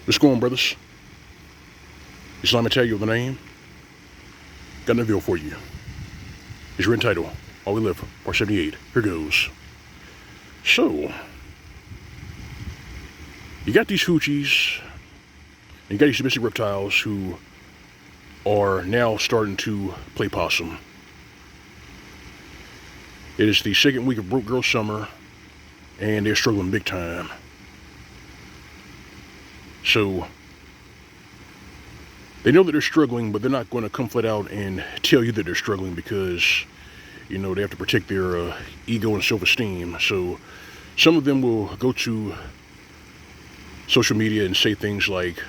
What's going on, brothers? Islamic tell you the name. Got an video for you. It's written title, All We Live, Part 78. Here goes. So, you got these hoochies, and you got these domestic reptiles who are now starting to play possum. It is the second week of Broke Girl Summer, and they're struggling big time. So, they know that they're struggling, but they're not going to come flat out and tell you that they're struggling because, you know, they have to protect their ego and self-esteem. So, some of them will go to social media and say things like,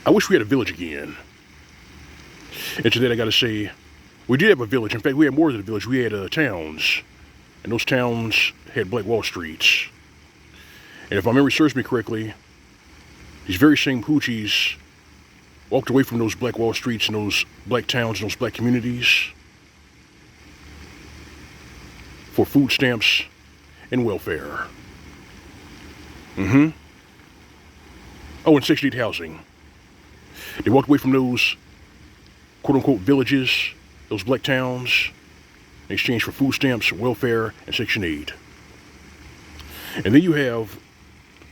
I wish we had a village again. And to that I got to say, we did have a village. In fact, we had more than a village. We had towns. And those towns had Black Wall Streets. And if my memory serves me correctly, these very same hoochies walked away from those Black Wall Streets and those black towns and those black communities for food stamps and welfare. Oh, and Section 8 housing. They walked away from those quote-unquote villages, those black towns, in exchange for food stamps, welfare, and Section 8. And then you have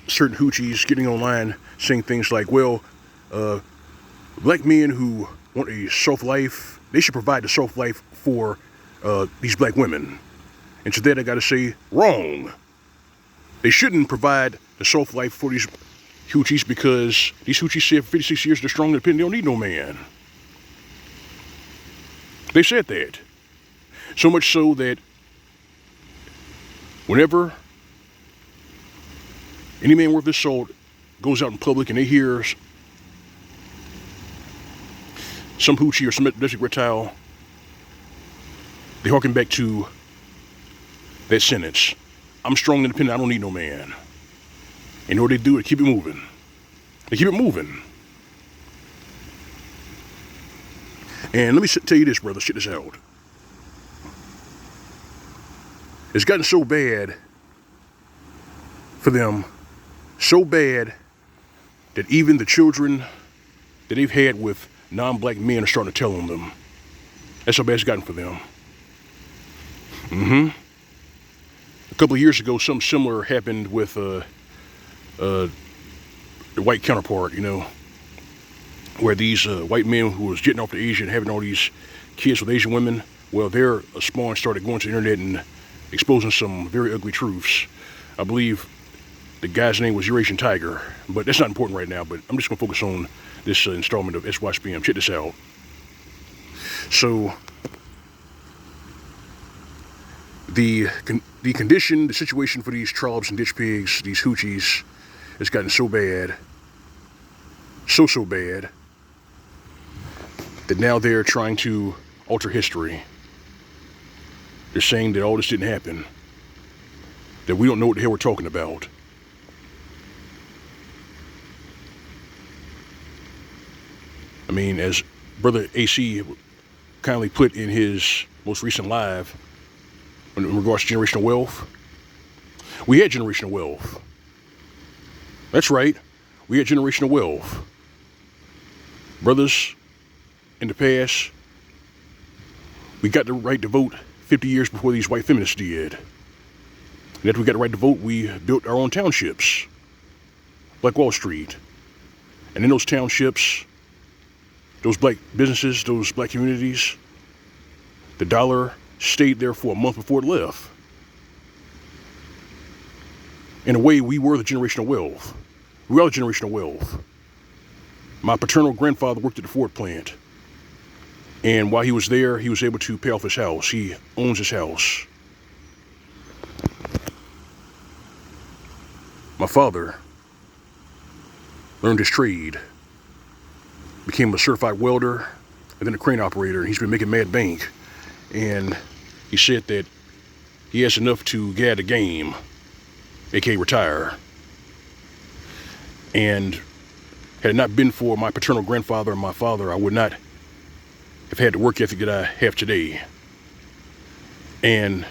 certain hoochies getting online saying things like, well, black men who want a soft life, they should provide the soft life for these black women. And to that I gotta say, wrong. They shouldn't provide the soft life for these hoochies because these hoochies said for 56 years they're strong and independent, they don't need no man. They said that. So much so that whenever any man worth his salt goes out in public and they hear some hoochie or some domestic reptile, they harken back to that sentence. I'm strong and independent, I don't need no man. And what they do, they keep it moving. They keep it moving. And let me tell you this, brother, check this out. It's gotten so bad for them, so bad that even the children that they've had with non-black men are starting to tell on them. That's how bad it's gotten for them. A couple of years ago, something similar happened with the white counterpart, you know, where these white men who was jetting off to Asia and having all these kids with Asian women, well, their spawn started going to the internet and exposing some very ugly truths. I believe the guy's name was Eurasian Tiger, but that's not important right now, but I'm just going to focus on this installment of SYSBM. Check this out. So, the condition, the situation for these trollops and ditch pigs, these hoochies, has gotten so bad, so bad, that now they're trying to alter history. They're saying that all this didn't happen, that we don't know what the hell we're talking about. I mean, as Brother AC kindly put in his most recent live, in regards to generational wealth, we had generational wealth. That's right, we had generational wealth. Brothers, in the past, we got the right to vote 50 years before these white feminists did. And after we got the right to vote, we built our own townships, Black Wall Street. And in those townships, those black businesses, those black communities, the dollar stayed there for a month before it left. In a way, we were the generational wealth. We are the generational wealth. My paternal grandfather worked at the Ford plant. And while he was there, he was able to pay off his house. He owns his house. My father learned his trade, became a certified welder, and then a crane operator. He's been making mad bank. And he said that he has enough to get out of the game, aka retire. And had it not been for my paternal grandfather and my father, I would not have had the work ethic that I have today. And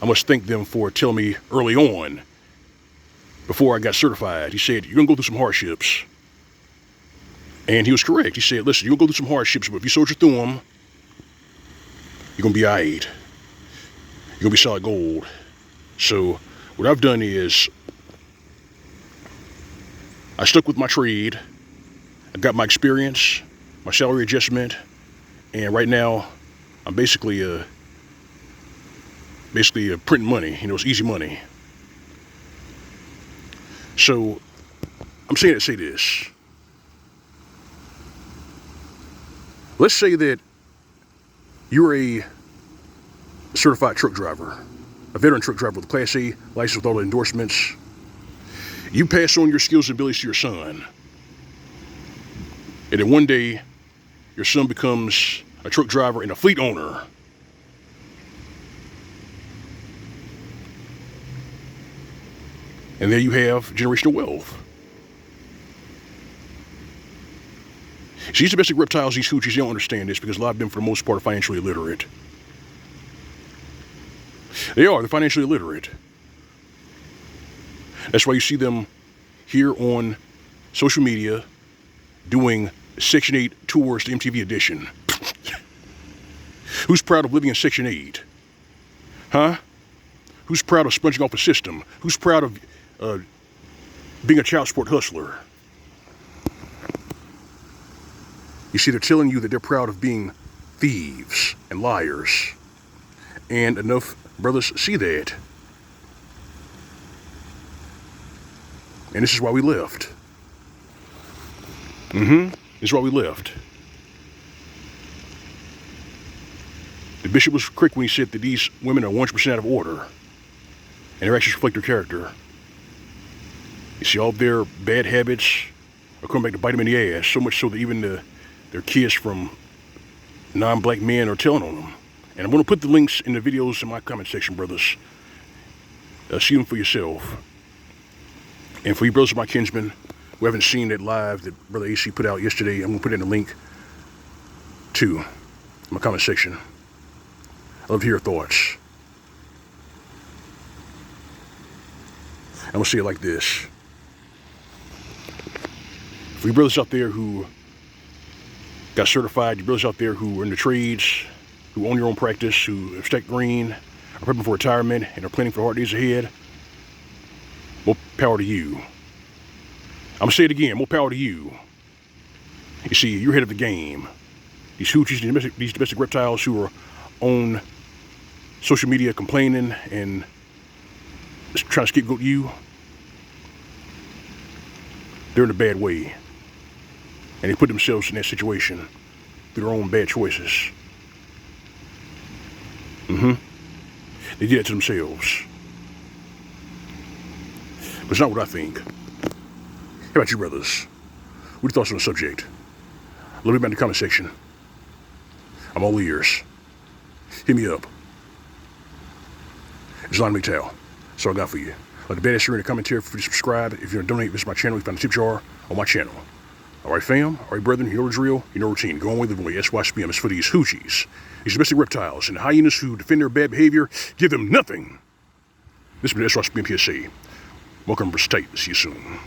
I must thank them for telling me early on before I got certified. He said, you're going to go through some hardships. And he was correct. He said, listen, you're going to go through some hardships, but if you soldier through them, you're going to be all right. You're going to be solid gold. So what I've done is I stuck with my trade. I got my experience, my salary adjustment, and right now I'm basically printing money. You know, it's easy money. So I'm saying to say this. Let's say that you're a certified truck driver, a veteran truck driver with a Class A license with all the endorsements. You pass on your skills and abilities to your son. And then one day, your son becomes a truck driver and a fleet owner. And there you have generational wealth. See, these domestic reptiles, these hoochies, they don't understand this because a lot of them, for the most part, are financially illiterate. They're financially illiterate. That's why you see them here on social media doing Section 8 tours to MTV Edition. Who's proud of living in Section 8? Huh? Who's proud of sponging off the system? Who's proud of being a child support hustler? You see, they're telling you that they're proud of being thieves and liars. And enough brothers see that. And this is why we left. This is why we left. The bishop was correct when he said that these women are 100% out of order. And their actions reflect their character. You see, all their bad habits are coming back to bite them in the ass. So much so that even their kids from non-black men are telling on them. And I'm going to put the links in the videos in my comment section, brothers. See them for yourself. And for you brothers of my kinsmen who haven't seen that live that Brother AC put out yesterday, I'm going to put in a link to my comment section. I'd love to hear your thoughts. I'm going to say it like this. For you brothers out there who got certified, you brothers out there who are in the trades, who own your own practice, who have stacked green, are prepping for retirement, and are planning for hard days ahead, more power to you. I'm going to say it again, more power to you. You see, you're ahead of the game. These hoochies, these domestic reptiles who are on social media complaining and trying to scapegoat you, they're in a bad way. And they put themselves in that situation through their own bad choices. They did it to themselves. But it's not what I think. How about you, brothers? What are your thoughts on the subject? Let me know in the comment section. I'm all ears. Hit me up. It's L.O.M. That's all I got for you. Like the badass here in the commentary, for you to subscribe. If you're going to donate, visit my channel. You find the tip jar on my channel. All right, fam. All right, brethren. You know the drill. You know routine. Go on with the way. SYSBM is for these hoochies, these domestic reptiles, and the hyenas who defend their bad behavior. Give them nothing. This has been SYSBM PSA. Welcome, Bristite. See you soon.